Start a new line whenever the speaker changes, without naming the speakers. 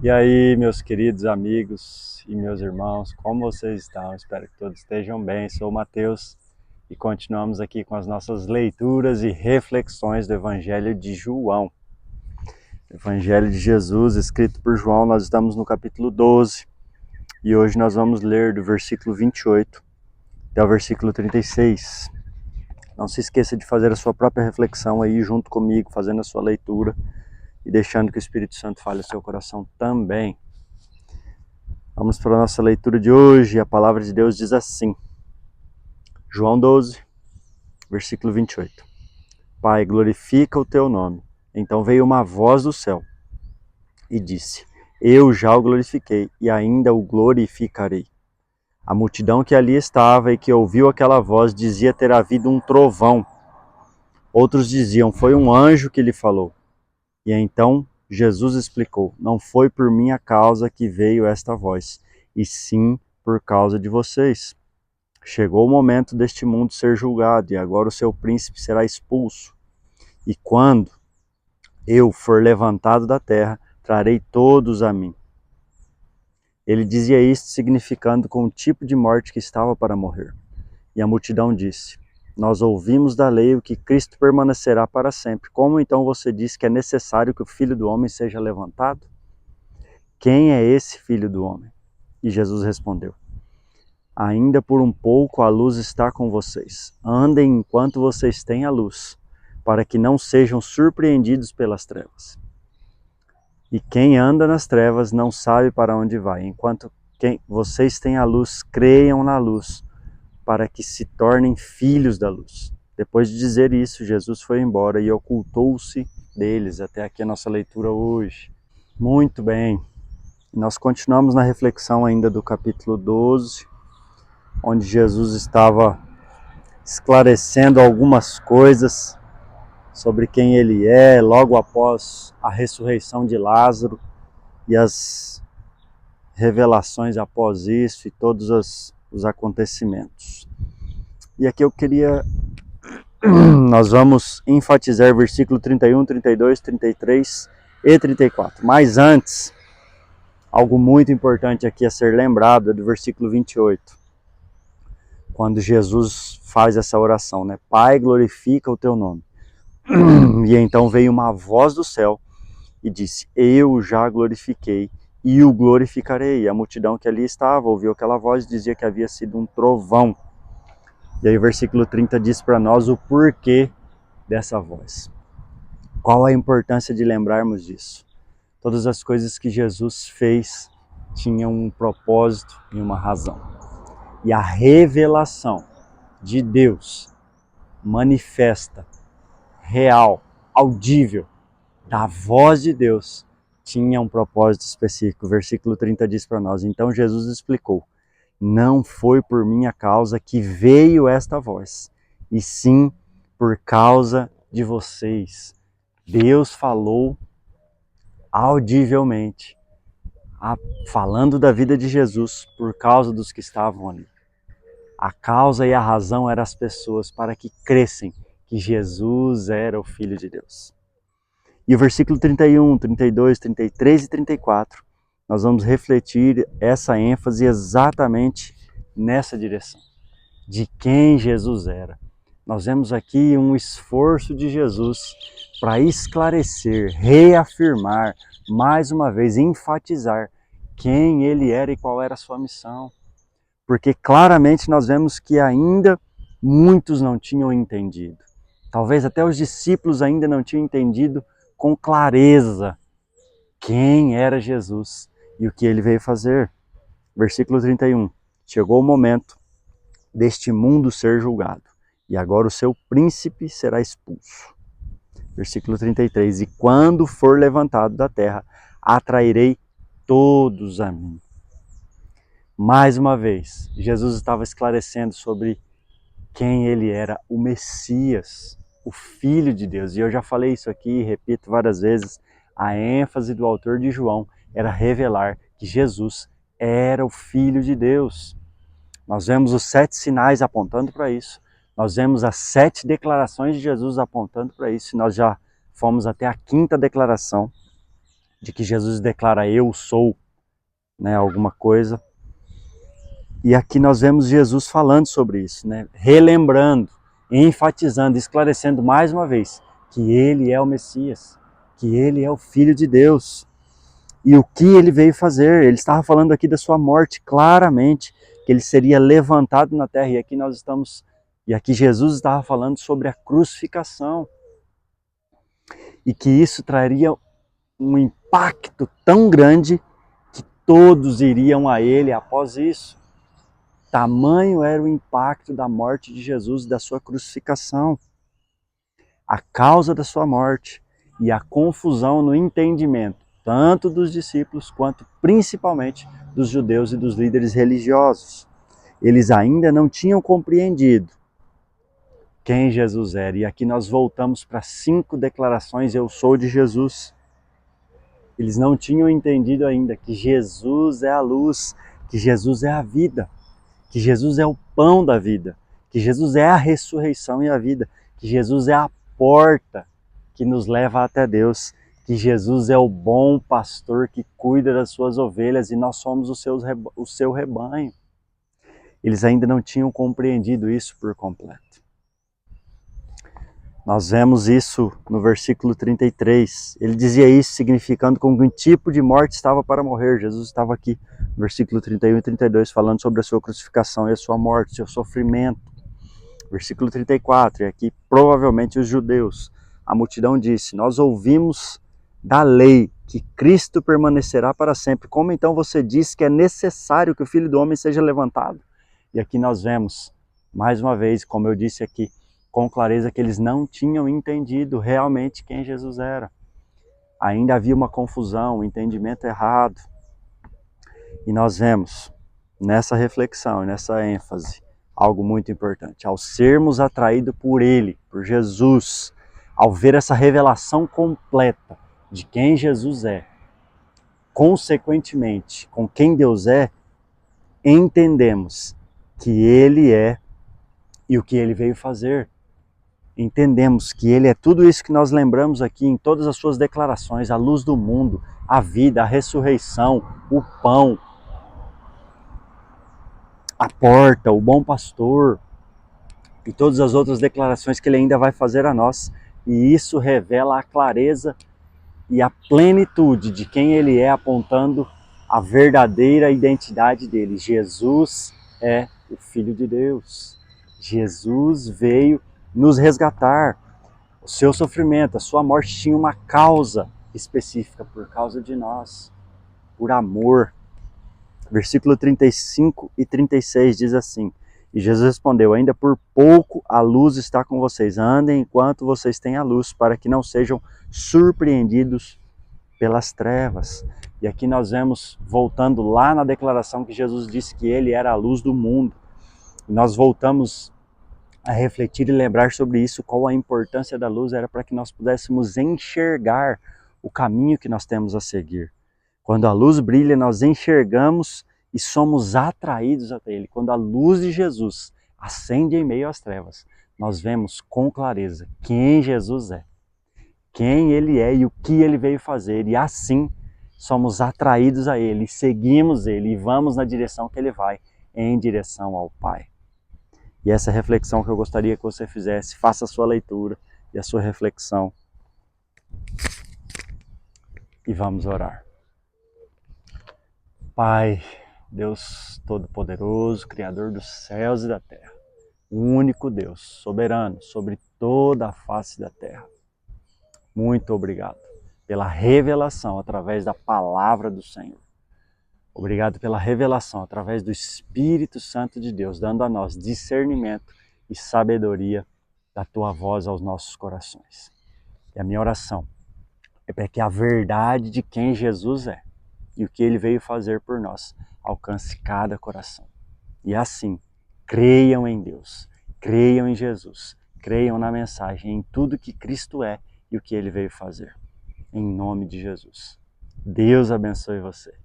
E aí, meus queridos amigos e meus irmãos, como vocês estão? Espero que todos estejam bem. Sou o Mateus e continuamos aqui com as nossas leituras e reflexões do Evangelho de João. Evangelho de Jesus, escrito por João, nós estamos no capítulo 12 e hoje nós vamos ler do versículo 28 até o versículo 36. Não se esqueça de fazer a sua própria reflexão aí junto comigo, fazendo a sua leitura e deixando que o Espírito Santo fale ao seu coração também. Vamos para a nossa leitura de hoje. A palavra de Deus diz assim, João 12, versículo 28. Pai, glorifica o teu nome. Então veio uma voz do céu e disse, eu já o glorifiquei e ainda o glorificarei. A multidão que ali estava e que ouviu aquela voz dizia ter havido um trovão. Outros diziam, foi um anjo que lhe falou. E então Jesus explicou, não foi por minha causa que veio esta voz, e sim por causa de vocês. Chegou o momento deste mundo ser julgado, e agora o seu príncipe será expulso. E quando eu for levantado da terra, trarei todos a mim. Ele dizia isto significando com o tipo de morte que estava para morrer. E a multidão disse, nós ouvimos da lei o que Cristo permanecerá para sempre. Como então você diz que é necessário que o Filho do Homem seja levantado? Quem é esse Filho do Homem? E Jesus respondeu, ainda por um pouco a luz está com vocês. Andem enquanto vocês têm a luz, para que não sejam surpreendidos pelas trevas. E quem anda nas trevas não sabe para onde vai. Enquanto vocês têm a luz, creiam na luz, para que se tornem filhos da luz. Depois de dizer isso, Jesus foi embora e ocultou-se deles. Até aqui a nossa leitura hoje. Muito bem. Nós continuamos na reflexão ainda do capítulo 12, onde Jesus estava esclarecendo algumas coisas sobre quem ele é, logo após a ressurreição de Lázaro e as revelações após isso e todos os acontecimentos. E aqui nós vamos enfatizar versículo 31, 32, 33 e 34. Mas antes, algo muito importante aqui a ser lembrado é do versículo 28. Quando Jesus faz essa oração, né? Pai, glorifica o teu nome. E então veio uma voz do céu e disse, eu já glorifiquei e o glorificarei. E a multidão que ali estava ouviu aquela voz e dizia que havia sido um trovão. E aí o versículo 30 diz para nós o porquê dessa voz. Qual a importância de lembrarmos disso? Todas as coisas que Jesus fez tinham um propósito e uma razão. E a revelação de Deus manifesta, real, audível, da voz de Deus, tinha um propósito específico. O versículo 30 diz para nós, então Jesus explicou, não foi por minha causa que veio esta voz, e sim por causa de vocês. Deus falou audivelmente, falando da vida de Jesus por causa dos que estavam ali. A causa e a razão eram as pessoas para que crescem que Jesus era o Filho de Deus. E o versículo 31, 32, 33 e 34, nós vamos refletir essa ênfase exatamente nessa direção, de quem Jesus era. Nós vemos aqui um esforço de Jesus para esclarecer, reafirmar, mais uma vez, enfatizar quem ele era e qual era a sua missão. Porque claramente nós vemos que ainda muitos não tinham entendido. Talvez até os discípulos ainda não tinham entendido com clareza quem era Jesus e o que ele veio fazer. Versículo 31. Chegou o momento deste mundo ser julgado, e agora o seu príncipe será expulso. Versículo 33. E quando for levantado da terra, atrairei todos a mim. Mais uma vez, Jesus estava esclarecendo sobre quem ele era, o Messias, o Filho de Deus. E eu já falei isso aqui e repito várias vezes, a ênfase do autor de João era revelar que Jesus era o Filho de Deus. Nós vemos os 7 sinais apontando para isso. Nós vemos as 7 declarações de Jesus apontando para isso. E nós já fomos até a 5ª declaração de que Jesus declara eu sou, né, alguma coisa. E aqui nós vemos Jesus falando sobre isso, né, relembrando, enfatizando, esclarecendo mais uma vez que ele é o Messias, que ele é o Filho de Deus. E o que ele veio fazer? Ele estava falando aqui da sua morte, claramente, que ele seria levantado na terra. E aqui Jesus estava falando sobre a crucificação. E que isso traria um impacto tão grande que todos iriam a ele após isso. Tamanho era o impacto da morte de Jesus e da sua crucificação. A causa da sua morte e a confusão no entendimento, tanto dos discípulos quanto principalmente dos judeus e dos líderes religiosos. Eles ainda não tinham compreendido quem Jesus era. E aqui nós voltamos para 5 declarações eu sou de Jesus. Eles não tinham entendido ainda que Jesus é a luz, que Jesus é a vida, que Jesus é o pão da vida, que Jesus é a ressurreição e a vida, que Jesus é a porta que nos leva até Deus, que Jesus é o bom pastor que cuida das suas ovelhas e nós somos o seu rebanho. Eles ainda não tinham compreendido isso por completo. Nós vemos isso no versículo 33. Ele dizia isso significando com que tipo de morte estava para morrer. Jesus estava aqui, no versículo 31 e 32, falando sobre a sua crucificação e a sua morte, seu sofrimento. Versículo 34, e aqui provavelmente os judeus. A multidão disse, nós ouvimos da lei que Cristo permanecerá para sempre. Como então você diz que é necessário que o Filho do Homem seja levantado? E aqui nós vemos, mais uma vez, como eu disse aqui, com clareza que eles não tinham entendido realmente quem Jesus era. Ainda havia uma confusão, um entendimento errado. E nós vemos nessa reflexão, nessa ênfase, algo muito importante. Ao sermos atraídos por Ele, por Jesus, ao ver essa revelação completa de quem Jesus é, consequentemente, com quem Deus é, entendemos que Ele é e o que Ele veio fazer. Entendemos que Ele é tudo isso que nós lembramos aqui em todas as suas declarações, a luz do mundo, a vida, a ressurreição, o pão, a porta, o bom pastor e todas as outras declarações que Ele ainda vai fazer a nós. E isso revela a clareza e a plenitude de quem Ele é, apontando a verdadeira identidade dele. Jesus é o Filho de Deus. Jesus veio nos resgatar. O seu sofrimento, a sua morte tinha uma causa específica por causa de nós, por amor. Versículo 35 e 36 diz assim, e Jesus respondeu, ainda por pouco a luz está com vocês, andem enquanto vocês têm a luz, para que não sejam surpreendidos pelas trevas. E aqui nós vemos, voltando lá na declaração que Jesus disse que Ele era a luz do mundo, e nós voltamos a refletir e lembrar sobre isso, qual a importância da luz era para que nós pudéssemos enxergar o caminho que nós temos a seguir. Quando a luz brilha, nós enxergamos e somos atraídos até Ele. Quando a luz de Jesus acende em meio às trevas, nós vemos com clareza quem Jesus é, quem Ele é e o que Ele veio fazer. E assim somos atraídos a Ele, seguimos Ele e vamos na direção que Ele vai, em direção ao Pai. E essa é a reflexão que eu gostaria que você fizesse. Faça a sua leitura e a sua reflexão. E vamos orar. Pai, Deus Todo-Poderoso, Criador dos céus e da terra, o único Deus, soberano sobre toda a face da terra. Muito obrigado pela revelação através da palavra do Senhor. Obrigado pela revelação através do Espírito Santo de Deus, dando a nós discernimento e sabedoria da Tua voz aos nossos corações. E a minha oração é para que a verdade de quem Jesus é e o que Ele veio fazer por nós alcance cada coração. E assim, creiam em Deus, creiam em Jesus, creiam na mensagem, em tudo que Cristo é e o que Ele veio fazer. Em nome de Jesus. Deus abençoe você.